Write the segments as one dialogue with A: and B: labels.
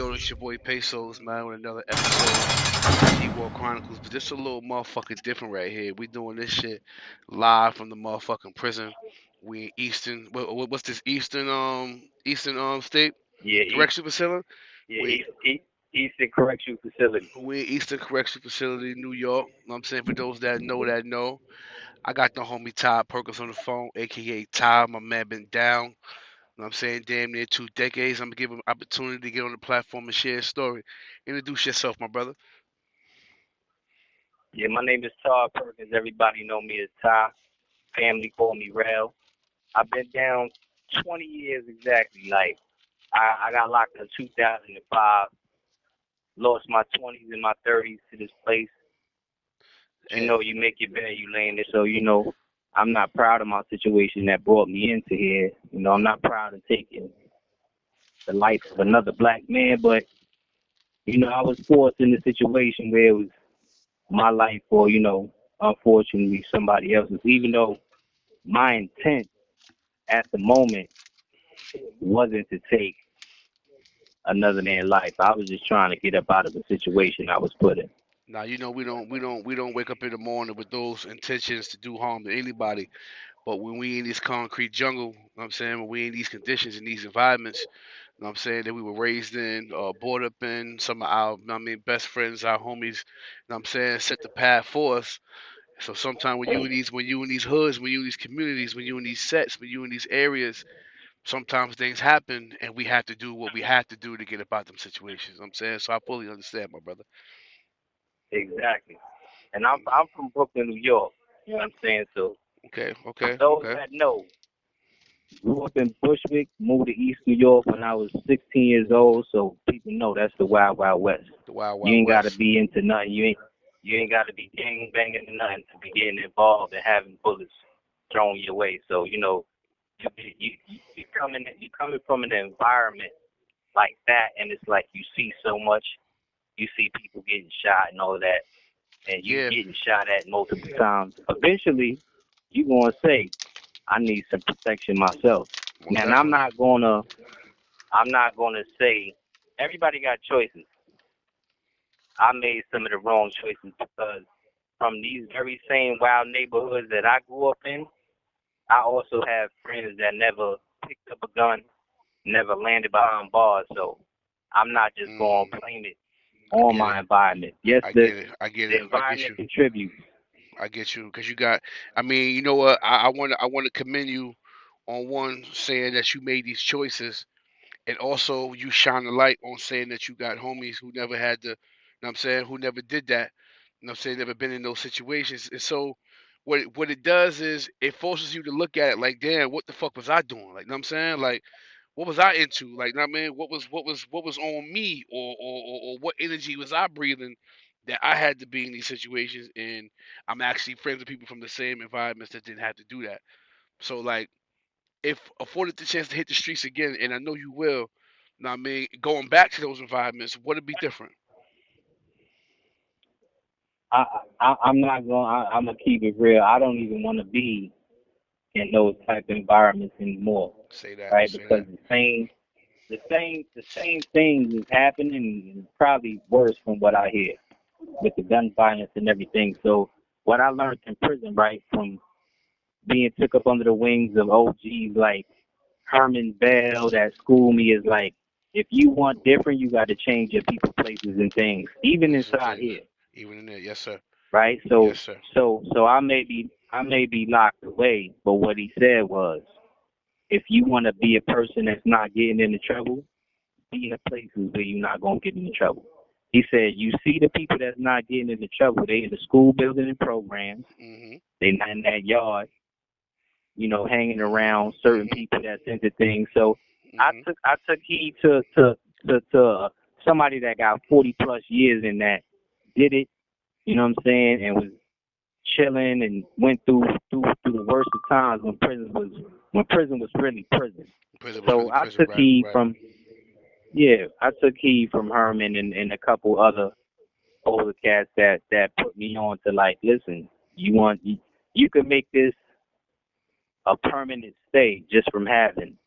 A: Yo, it's your boy Pesos, man, with another episode of G Wall Chronicles. But this a little motherfucking different right here. We doing this shit live from the motherfucking prison. We in Eastern. What's this Eastern state
B: Yeah,
A: correction facility?
B: yeah,
A: We
B: Eastern Correctional Facility.
A: we in Eastern Correction Facility, New York. You know what I'm saying, for those that know. I got the homie Todd Perkins on the phone, aka Ty. My man been down. You know what I'm saying? Damn near 2 decades. I'm gonna give him opportunity to get on the platform and share his story. Introduce yourself, my brother.
B: Yeah, my name is Todd Perkins. Everybody know me as Ty. Family call me Rel. I've been down 20 years exactly. Like, I got locked in 2005. Lost my 20s and my 30s to this place. You
A: And
B: know, you make your bed, you lay in it. So, I'm not proud of my situation that brought me into here. I'm not proud of taking the life of another black man, but, I was forced in a situation where it was my life or, unfortunately somebody else's, even though my intent at the moment wasn't to take another man's life. I was just trying to get up out of the situation I was put in.
A: now you know we don't wake up in the morning with those intentions to do harm to anybody. But when we in this concrete jungle, you know what I'm saying, when we in these conditions, in these environments, you know what I'm saying, that we were raised in, brought up in, some of our, best friends, our homies, you know what I'm saying, set the path for us. So sometimes when you in these hoods, when you in these communities, when you in these sets, when you in these areas, sometimes things happen and we have to do what we have to do to get about them situations. You know what I'm saying, so I fully understand, my brother.
B: Exactly. And I'm from Brooklyn, New York. You know what I'm saying? So
A: Okay,
B: for
A: okay,
B: those
A: okay.
B: that know, grew up in Bushwick, moved to East New York when I was 16 years old. So people know that's the Wild Wild West.
A: The Wild
B: You
A: Wild
B: ain't got to
A: West.
B: be into nothing. You ain't got to be gang banging or nothing to be getting involved and having bullets thrown your way. So you coming from an environment like that, and it's like you see so much. You see people getting shot and all that, and you
A: Yeah,
B: getting shot at multiple times. Eventually, you gonna say, "I need some protection myself."
A: most
B: Now, and I'm
A: definitely.
B: not gonna, I'm not gonna say everybody got choices. I made some of the wrong choices because from these very same wild neighborhoods that I grew up in, I also have friends that never picked up a gun, never landed behind bars. So I'm not just going
A: Mm,
B: to blame it
A: I
B: on
A: get it.
B: my environment. Yes,
A: I
B: the
A: get it. I get
B: the
A: it. I get
B: environment
A: you.
B: contributes.
A: I get you. Cause you got. I mean, you know what? I want to commend you on one saying that you made these choices, and also you shine a light on saying that you got homies who never had to. You know what I'm saying, who never did that. You know what I'm saying, never been in those situations. And so, what it does is it forces you to look at it like, damn, what the fuck was I doing? Like, you know what I'm saying, like, what was I into? Like, know what I mean, what was on me, or what energy was I breathing that I had to be in these situations? And I'm actually friends with people from the same environments that didn't have to do that. So like, if afforded the chance to hit the streets again, and I know you will, know what I mean, going back to those environments, would it be different?
B: I'm not going. I'm gonna keep it real. I don't even want to be in those type of environments anymore,
A: Say that.
B: right?
A: Say
B: Because
A: that.
B: the same things is happening, and probably worse from what I hear with the gun violence and everything. So what I learned in prison, right, from being took up under the wings of OGs like Herman Bell that schooled me is like, if you want different, you got to change your people, places, and things, even
A: Places and
B: inside
A: things.
B: here,
A: Even in there. Yes, sir.
B: right? So,
A: Yes, sir.
B: so I may be locked away, but what he said was, if you want to be a person that's not getting into trouble, be in places where you're not gonna get into trouble. He said, you see the people that's not getting into trouble, they in the school building and programs,
A: Mhm.
B: they not in that yard, hanging
A: Mhm.
B: around certain
A: Mhm.
B: people that's into things. So I
A: Mhm.
B: took I took heed to somebody that got 40 plus years in that did it, what I'm saying, and was chilling and went through the worst of times when prison was really prison.
A: Prison was
B: So
A: really
B: I
A: prison.
B: took
A: Right.
B: heed
A: Right.
B: from yeah, I took heed from Herman and a couple other older cats that put me on to like, listen, you can make this a permanent stay just from having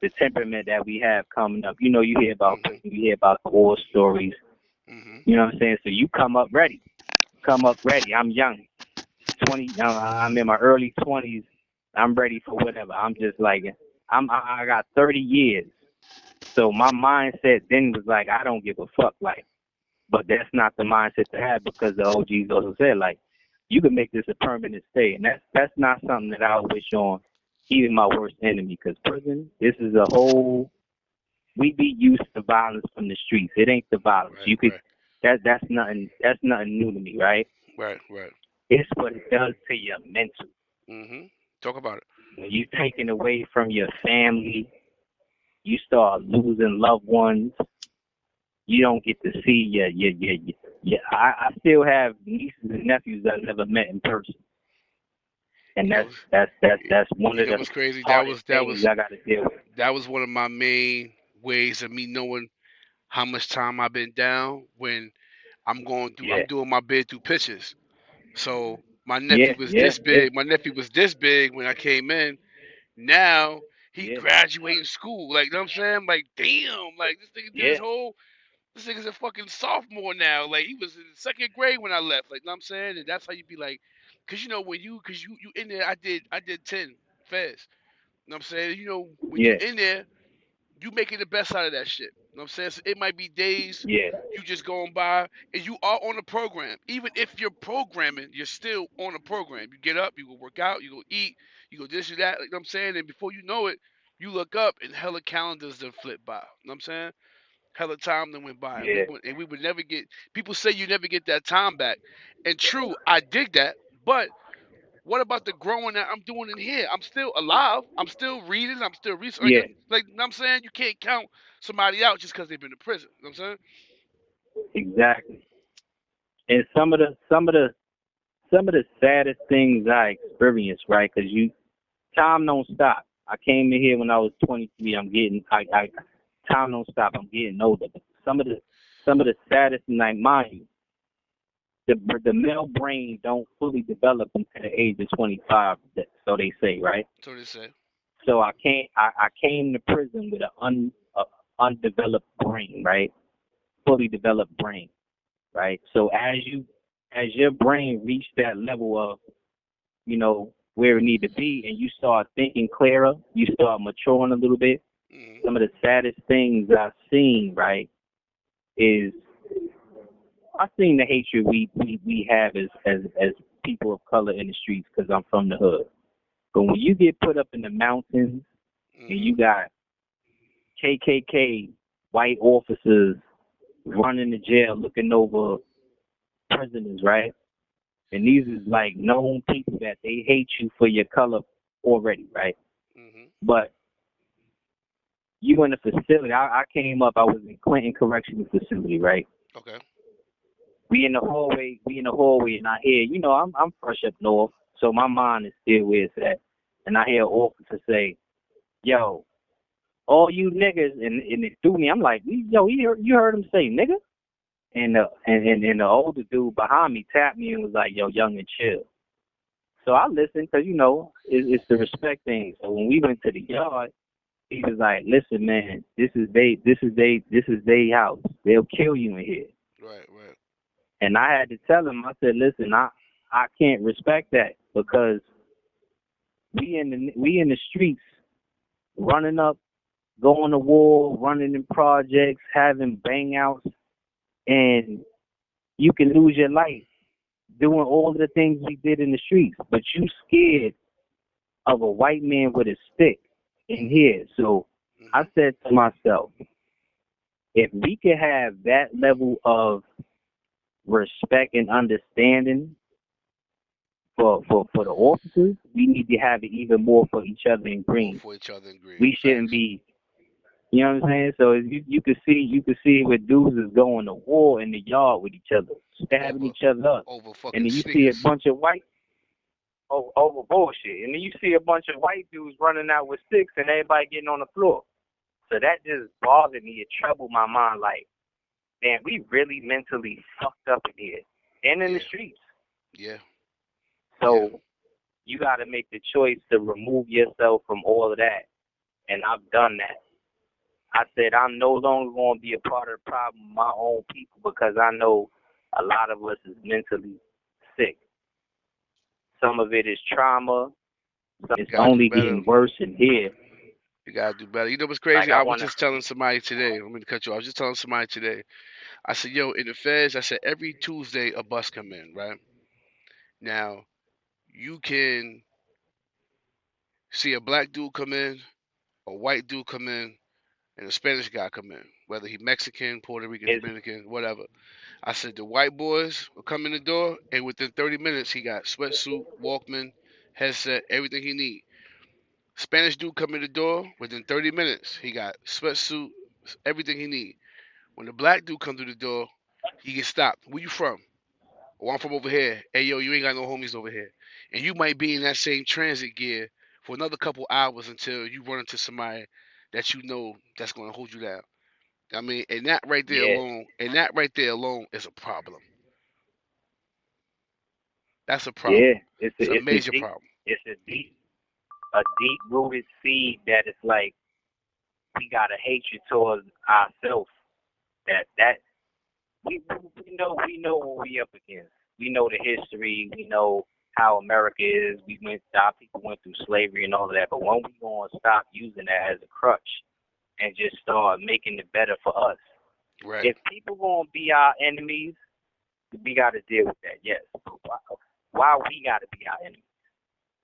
B: the temperament that we have coming up. You know, you hear about
A: Mhm.
B: prison, you hear about the war stories.
A: Mhm.
B: You know what I'm saying? So you come up ready. Come up ready. I'm young, 20. I'm in my early 20s. I'm ready for whatever. I'm just like, I got 30 years. So my mindset then was like, I don't give a fuck. Like, but that's not the mindset to have because the OGs also said like, you can make this a permanent stay, and that's not something that I wish on even my worst enemy. Because prison, this is a whole. We be used to violence from the streets. It ain't the violence.
A: Right.
B: You could
A: Right.
B: that's nothing. That's nothing new to me, right?
A: Right. Right.
B: It's what it does to your mental.
A: Mhm. Talk about it.
B: When you taken away from your family, you start losing loved ones. You don't get to see your I still have nieces and nephews that I never met in person, and
A: You know.
B: that's one
A: You
B: of
A: know
B: the
A: what's crazy?
B: hardest things I got to deal with.
A: That was one of my main ways of me knowing how much time I've been down when I'm
B: Yeah,
A: doing my bid through pitches. So my nephew
B: yeah,
A: was
B: yeah,
A: this
B: yeah,
A: big. My nephew was this big when I came in. Now he
B: yeah,
A: graduating school. Like, you know what I'm saying? Like, damn, like this nigga did his
B: yeah,
A: whole this nigga's a fucking sophomore now. Like he was in second grade when I left. Like, you know what I'm saying? And that's how you be like, cause you know when cause you in there, I did 10 fast. You know what I'm saying? You know, when you
B: yeah,
A: in there, you making the best out of that shit. You know what I'm saying? So it might be days
B: yeah,
A: you just going by and you are on a program. Even if you're programming, you're still on a program. You get up, you go work out, you go eat, you go this or that. Like, you know what I'm saying? And before you know it, you look up and hella calendars done flip by. You know what I'm saying? Hella time that went by.
B: yeah,
A: And we would never get people say you never get that time back. And true, I dig that, but what about the growing that I'm doing in here? I'm still alive. I'm still reading. I'm still researching.
B: yeah,
A: Like you know what I'm saying, you can't count somebody out just because they've been to prison. You know what I'm saying?
B: exactly. And some of the saddest things I experienced, right? Because time don't stop. I came in here when I was 23. Time don't stop. I'm getting older. But some of the saddest, and like mind you, the male brain don't fully develop until the age of 25. So they say, right?
A: So they say.
B: So I came to prison with a undeveloped brain, right? Fully developed brain, right? So as your brain reached that level of where it need to be, and you start thinking clearer, you start maturing a little bit.
A: Hmm.
B: Some of the saddest things I've seen, right, is I've seen the hatred we have as people of color in the streets because I'm from the hood. But when you get put up in the mountains and
A: Hmm.
B: you got KKK white officers running the jail looking over prisoners, right? And these is like known people that they hate you for your color already, right?
A: Hmm.
B: But you in the facility. I came up. I was in Clinton Correctional Facility, right?
A: Okay.
B: We in the hallway. We in the hallway, and I hear, I'm fresh up north, so my mind is still where it's at. And I hear an officer say, "Yo, all you niggas," and it threw me. I'm like, "Yo, you heard him say nigga?" And the older dude behind me tapped me and was like, "Yo, young and chill." So I listened because it's the respect thing. So when we went to the yard, he was like, "Listen, man, this is they house. They'll kill you in here."
A: Right. Right.
B: And I had to tell him, I said, "Listen, I can't respect that because we in the streets, running up, going to war, running in projects, having bang outs, and you can lose your life doing all the things we did in the streets. But you scared of a white man with a stick in here." So I
A: Hmm.
B: said to myself, if we could have that level of respect and understanding for the officers, we need to have it even more for each other in
A: More
B: green.
A: for each other in green.
B: We shouldn't
A: Facts.
B: be, you know what I'm saying? So you could see where dudes is going to war in the yard with each other, stabbing
A: Over
B: each other up,
A: over
B: and
A: fucking
B: then you see a
A: sneakers.
B: bunch of white over bullshit, and then you see a bunch of white dudes running out with sticks, and everybody getting on the floor. So that just bothered me. It troubled my mind. Like, damn, we really mentally fucked up in here and in the
A: Yeah.
B: streets.
A: Yeah. Yeah.
B: So you got to make the choice to remove yourself from all of that and I've done that. I said I'm no longer going to be a part of the problem of my own people because I know a lot of us is mentally sick. Some of it is trauma. Some it's
A: You gotta do
B: only
A: better.
B: getting worse in here.
A: You gotta do better. You know what's
B: Like
A: crazy?
B: I
A: I was
B: want to.
A: just telling somebody today. Let me cut you off. I was just telling somebody today. I said, yo, in the feds, I said every Tuesday a bus come in, right? Now you can see a black dude come in, a white dude come in, and a Spanish guy come in, whether he Mexican, Puerto Rican,
B: It's
A: Dominican, whatever. I said the white boys will come in the door, and within 30 minutes he got sweatsuit, Walkman, headset, everything he need. Spanish dude come in the door, within 30 minutes he got sweatsuit, everything he need. When the black dude come through the door, he gets stopped. Where you from? Oh, I'm from over here. Hey, yo, you ain't got no homies over here. And you might be in that same transit gear for another couple hours until you run into somebody that you know that's going to hold you down. I mean,
B: yeah,
A: and that right there alone is a problem. That's a
B: yeah.
A: problem.
B: It's a
A: It's a
B: it's a
A: major
B: deep
A: problem.
B: it's a deep rooted seed that it's like we got a hatred towards ourselves. That we know what we up against. We know the history. We know how America is. Our people went through slavery and all of that. But when we gonna stop using that as a crutch and just start making it better for us?
A: Right,
B: If people gonna be our enemies, we got to deal with that. Yes. Why we got to be our enemies?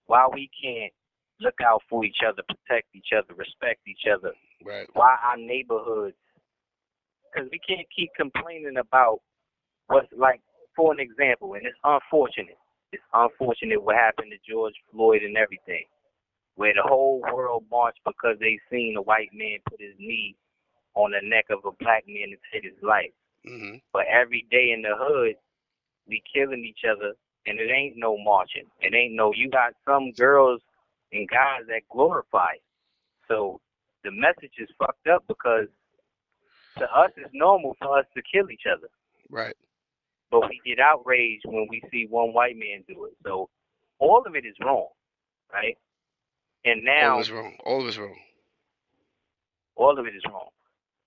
B: Why we can't look out for each other, protect each other, respect each other?
A: right.
B: Why our neighborhoods? Because we can't keep complaining about what's like. For an example, and it's unfortunate. It's unfortunate what happened to George Floyd and everything, where the whole world marched because they seen a white man put his knee on the neck of a black man and take his life.
A: Mhm.
B: But every day in the hood, we killing each other, and it ain't no marching. It ain't no. You got some girls and guys that glorify it. So the message is fucked up because to us it's normal for us to kill each other,
A: Right.
B: but we get outraged when we see one white man do it. So all of it is wrong, right? And
A: All of
B: now
A: it's wrong. All of it's wrong.
B: all of it is wrong.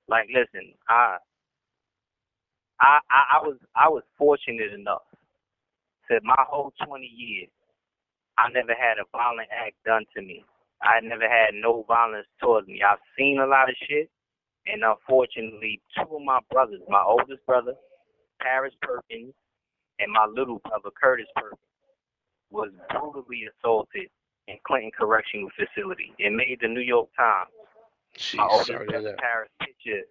B: Like, listen, I was fortunate enough to my whole 20 years. I never had a violent act done to me. I never had no violence towards me. I've seen a lot of shit, and unfortunately, two of my brothers, my oldest brother, Paris Perkins, and my little brother, Curtis Perkins, was brutally assaulted in Clinton Correctional Facility. It made the New York Times. My
A: Jeez,
B: oldest
A: sorry to hear
B: brother,
A: that.
B: Paris' picture,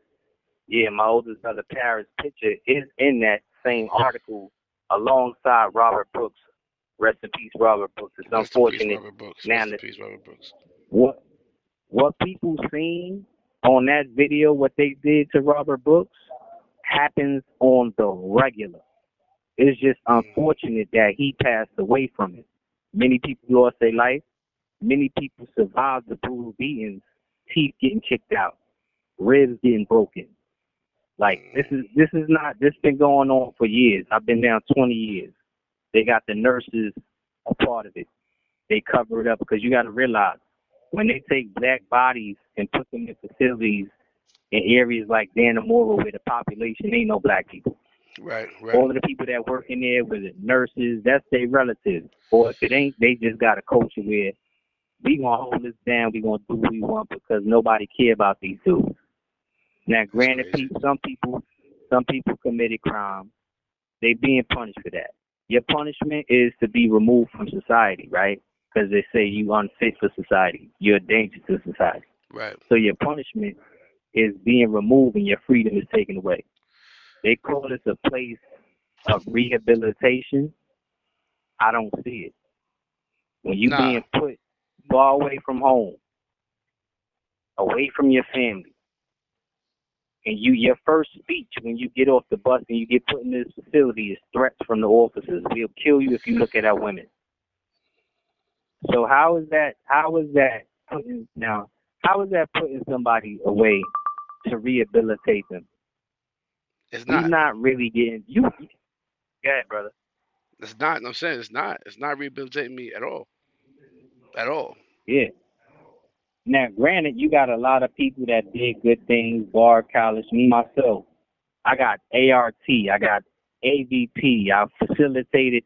B: yeah, my oldest brother, Paris' picture is in that same article alongside Robert Brooks. Rest in peace, Robert Brooks. It's
A: Rest in peace,
B: unfortunate
A: Robert Brooks.
B: now
A: Rest in
B: that
A: peace, Robert Brooks.
B: what what people seen on that video, what they did to Robert Brooks, happens on the regular. It's just
A: Mhm.
B: unfortunate that he passed away from it. Many people lost their life. Many people survived the brutal beatings, teeth getting kicked out, ribs getting broken. Like this been going on for years. I've been down 20 years. They got the nurses a part of it. They cover it up because you got to realize when they take black bodies and put them in facilities in areas like Dannemora where the population ain't no black people.
A: Right, right,
B: All of the people that work in there with the nurses, that's their relatives. Or if it ain't, they just got a culture where we gonna hold this down, we gonna do what we want because nobody care about these dudes. Now,
A: that's
B: granted,
A: crazy.
B: some people committed crime. They being punished for that. Your punishment is to be removed from society, right? Because they say you unfit for society. You're a danger to society.
A: Right.
B: So your punishment is being removed and your freedom is taken away. They call this a place of rehabilitation. I don't see it. When you
A: Nah.
B: being put far away from home, away from your family, and your first speech when you get off the bus and you get put in this facility is threats from the officers. We'll kill you if you look at our women. So how is that putting now how is that putting somebody away to rehabilitate them?
A: It's
B: We
A: not.
B: not really getting you. Go ahead, brother.
A: It's not. I'm saying it's not. It's not rehabilitating me at all. At all.
B: Yeah. Now, granted, you got a lot of people that did good things, bar college. Me myself, I got ART, I got AVP. I facilitated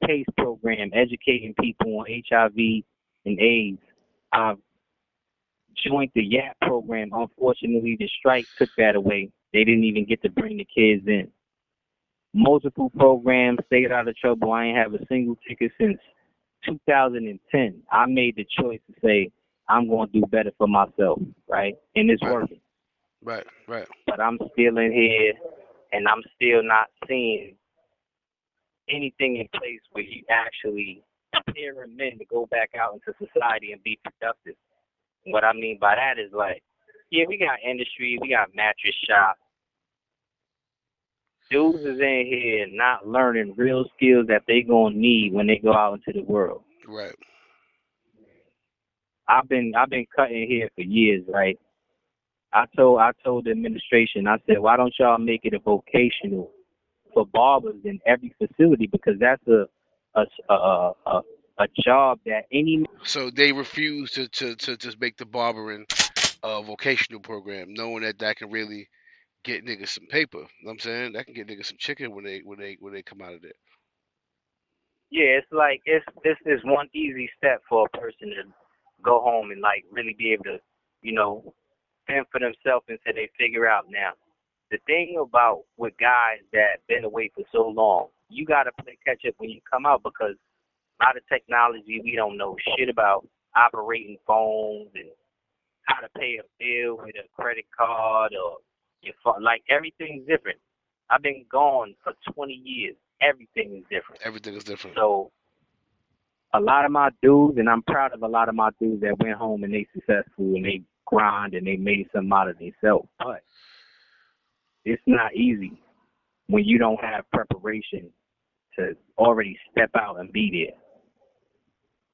B: PACE program, educating people on HIV and AIDS. I've joined the YAP program. Unfortunately, the strike took that away. They didn't even get to bring the kids in. Multiple programs, stayed out of trouble. I ain't have a single ticket since 2010. I made the choice to say I'm going to do better for myself, right? And it's
A: Right,
B: working.
A: right, right.
B: But I'm still in here, and I'm still not seeing anything in place where you actually preparing men to go back out into society and be productive. What I mean by that is like, yeah, we got industry, we got mattress shop. Dudes is in here not learning real skills that they gonna need when they go out into the world.
A: Right.
B: I've been cutting hair for years, right? I told the administration, I said, why don't y'all make it a vocational for barbers in every facility, because that's a a job that any
A: So they refuse to just make the barbering a vocational program, knowing that that can really get niggas some paper. You know what I'm saying? That can get niggas some chicken when they come out of there.
B: yeah, it's like this is one easy step for a person to go home and like really be able to, you know, fend for themselves until they figure out. Now the thing about with guys that been away for so long, you gotta play catch up when you come out, because a lot of technology we don't know shit about, operating phones and how to pay a bill with a credit card or your phone. Like everything's different. I've been gone for 20 years. Everything is different.
A: Everything is different.
B: So a lot of my dudes, and I'm proud of a lot of my dudes that went home and they successful and they grind and they made something out of themselves. But it's not easy when you don't have preparation to already step out and be there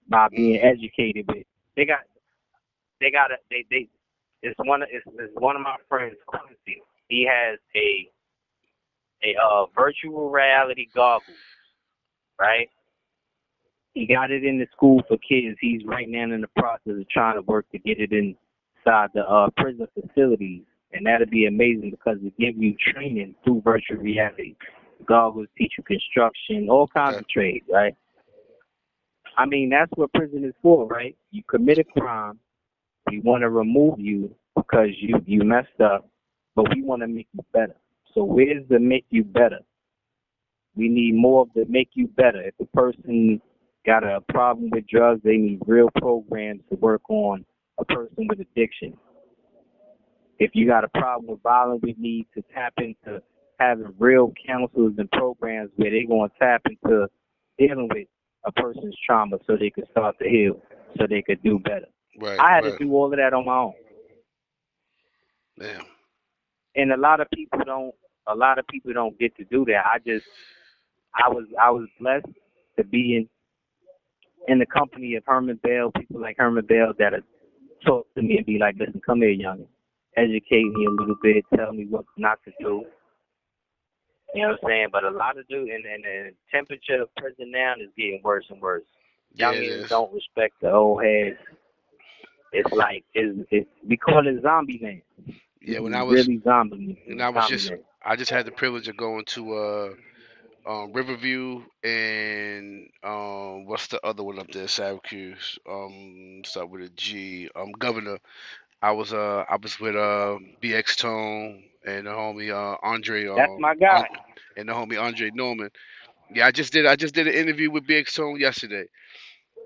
B: by being
A: Hmm.
B: educated. But they got they it's one of my friends, Quincy. He has a virtual reality goggles, right? He got it in the school for kids. He's right now in the process of trying to work to get it inside the prison facilities, and that'd be amazing because it gives you training through virtual reality. Goggles teach you construction, all kinds
A: Okay.
B: of trades, right? I mean, that's what prison is for, right? You commit a crime, we want to remove you because you messed up, but we want to make you better. So where's the make you better? We need more of the make you better. If a person got a problem with drugs, they need real programs to work on a person with addiction. If you got a problem with violence, we need to tap into having real counselors and programs where they're going to tap into dealing with a person's trauma so they can start to heal, so they could do better.
A: Right.
B: I had to
A: Right.
B: do all of that on my own.
A: Damn.
B: And a lot of people don't get to do that. I was blessed to be in the company of Herman Bell, people like Herman Bell that have talked to me and be like, listen, come here, young, educate me a little bit, tell me what not to do. You know what I'm saying? But a lot of dudes, and the temperature of prison now is getting worse and worse.
A: Yeah, it
B: Youngins
A: is.
B: don't respect the old heads. It's like it's we call it zombie man. This
A: Yeah. When
B: is
A: I was
B: really zombie
A: when I was
B: zombie
A: just
B: man.
A: I just had the privilege of going to Riverview and what's the other one up there? Syracuse. Start with a G. Governor. I was with BX Tone and the homie Andre
B: That's my guy.
A: and the homie Andre Norman. Yeah, I just did an interview with BX Tone yesterday.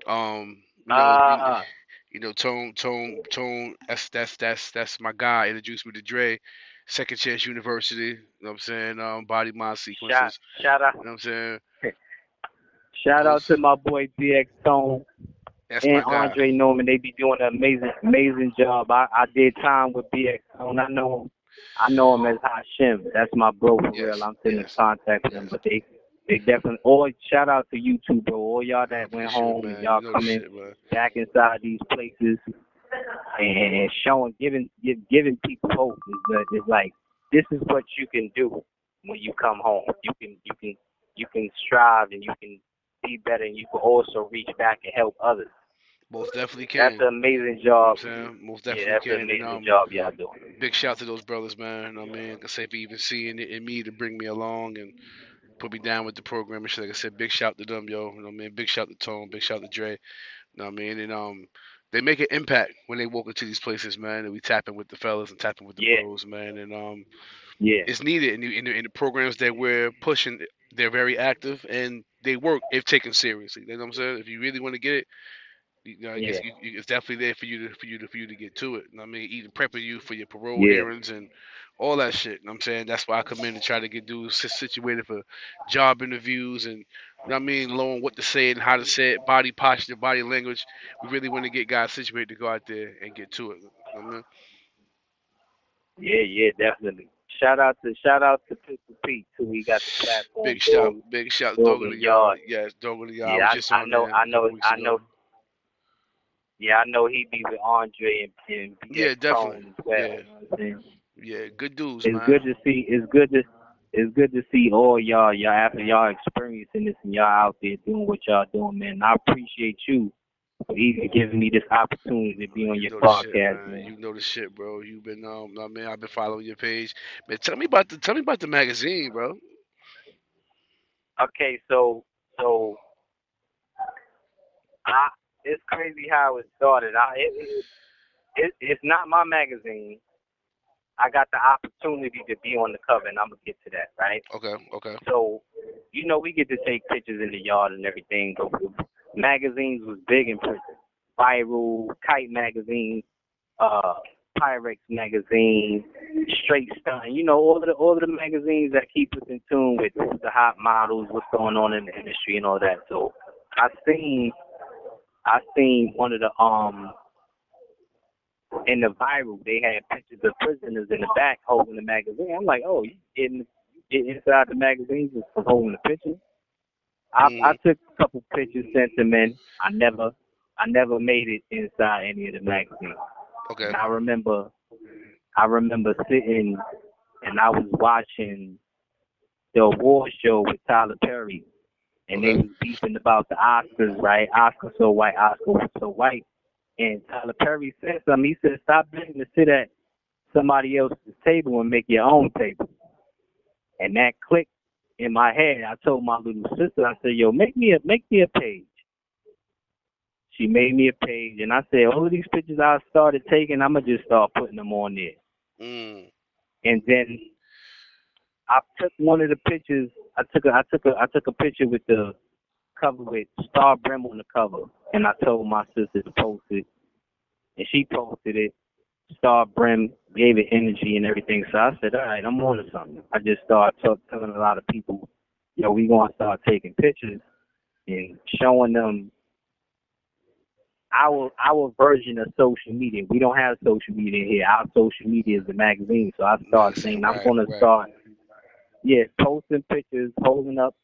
A: You know,
B: Ah,
A: Tone. That's my guy. Introduced me to Dre, Second Chance University. You know what I'm saying? Body mind
B: shout
A: sequences.
B: shout out
A: You know what I'm saying?
B: shout out
A: Those
B: to my boy BX Tone
A: that's
B: and
A: my guy.
B: Andre Norman. They be doing an amazing job. I did time with BX Tone. I know him as Hashim. That's my bro for real.
A: Yes,
B: I'm still in
A: yes,
B: contact with him.
A: yes.
B: But they definitely all shout out to you too, bro. All y'all
A: I
B: that went
A: appreciate it,
B: home and
A: man. You
B: y'all
A: know the
B: coming
A: shit, man.
B: back inside these places and showing giving people hope is like this is what you can do when you come home. You can strive and you can be better, and you can also reach back and help others.
A: Most definitely
B: That's
A: can.
B: an amazing
A: You know what
B: job.
A: I'm saying? Most
B: Yeah,
A: definitely
B: that's an
A: can. And
B: amazing job y'all doing.
A: big shout to those brothers, man. You know what I mean? Like I say for even seeing it in me to bring me along and put me down with the program and shit. Like I said, big shout to them, yo. You know what I mean? Big shout to Tone, big shout to Dre. You know what I mean? And they make an impact when they walk into these places, man. And we tapping with the fellas and tapping with the
B: Yeah,
A: bros, man. And
B: yeah,
A: it's needed in the programs that we're pushing. They're very active and they work if taken seriously. You know what I'm saying? If you really want to get it, I guess
B: yeah,
A: it's definitely there for you to get to it. You know what I mean, even prepping you for your parole
B: yeah,
A: hearings and all that shit. You know what I'm saying? That's why I come in and try to get dudes situated for job interviews and, you know what I mean, learn what to say and how to say it, body posture, body language. We really want to get guys situated to go out there and get to it. You know what I mean?
B: yeah, definitely. Shout out to Pistol Pete too. He got the platform
A: Big shout,
B: dog
A: dog of
B: in
A: the
B: the
A: yard.
B: yard.
A: Yes, dog of the yard. I
B: Yeah,
A: was just
B: I
A: on
B: know,
A: there a couple weeks
B: I
A: ago.
B: know. Yeah, I know he be with Andre and BX
A: Yeah, definitely.
B: Tone as well.
A: Yeah,
B: You know what I'm saying?
A: yeah, good dudes,
B: It's
A: man.
B: good to see. It's good to see all y'all after y'all experiencing this and y'all out there doing what y'all doing, man. I appreciate you for even giving me this opportunity to be on
A: You
B: your
A: know the shit,
B: podcast,
A: man.
B: man.
A: You know the shit, bro. You've been I mean, I've been following your page. Man, tell me about the magazine, bro.
B: Okay, so I it's crazy how it started. It's not my magazine. I got the opportunity to be on the cover, and I'm gonna get to that, right?
A: Okay, okay,
B: So, we get to take pictures in the yard and everything, but magazines was big in prison. Viral, Kite magazine, uh, Pyrex magazine, Straight Stunt. All of the magazines that keep us in tune with the hot models, what's going on in the industry, and all that. So, I seen I seen one of the in the viral they had pictures of prisoners in the back holding the magazine. I'm like, oh, you get inside the magazine just for holding the picture. I
A: mhm,
B: took a couple pictures, sent them in. I never made it inside any of the magazines.
A: okay,
B: And I remember sitting and I was watching the award show with Tyler Perry, and they
A: okay,
B: was beefing about the Oscars, right? Oscar so white, Oscar so white. And Tyler Perry said something. He said, "Stop begging to sit at somebody else's table and make your own table." And that clicked in my head. I told my little sister, I said, "Yo, make me a page." She made me a page, and I said, "All of these pictures I started taking, I'ma just start putting them on there."
A: mm,
B: And then I took one of the pictures. I took a picture with the cover with Star Brim on the cover, and I told my sister to post it, and she posted it. Star Brim gave it energy and everything. So I said, all right, I'm on to something. I just started telling a lot of people, we gonna start taking pictures and showing them our version of social media. We don't have social media here. Our social media is the magazine. So I started
A: magazine,
B: saying I'm
A: right,
B: gonna
A: right,
B: start, posting pictures, holding up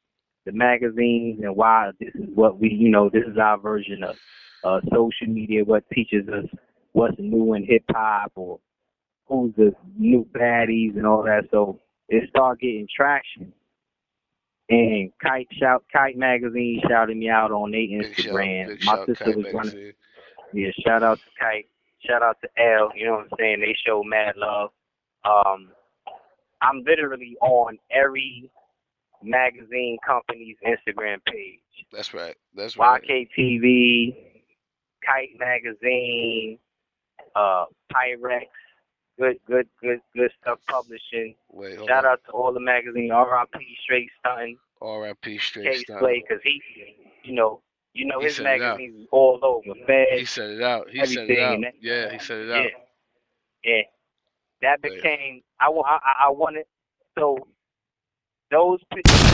B: the magazines and why this is what this is our version of social media, what teaches us what's new in hip hop or who's the new baddies and all that. So it started getting traction. And Kite magazine shouted me out on their Instagram.
A: big
B: My
A: shout,
B: sister
A: Kite
B: was running.
A: magazine.
B: Yeah, shout out to Kite. Shout out to L. You know what I'm saying? They show mad love. Um, I'm literally on every magazine company's Instagram page.
A: That's right, that's right.
B: YKTV, Kite magazine, Pyrex, good stuff publishing.
A: Wait, hold
B: Shout
A: on.
B: out to all the magazine, RIP Straight Stunting,
A: R.I.P. Straight
B: K
A: Stunt.
B: Slay, cause you know,
A: He
B: his
A: set it out.
B: magazines is all over,
A: He
B: Feds,
A: set it out. He set it
B: everything,
A: out.
B: and that,
A: Yeah, he set it
B: yeah,
A: out.
B: yeah. That
A: Yeah.
B: became I wanted so those pictures.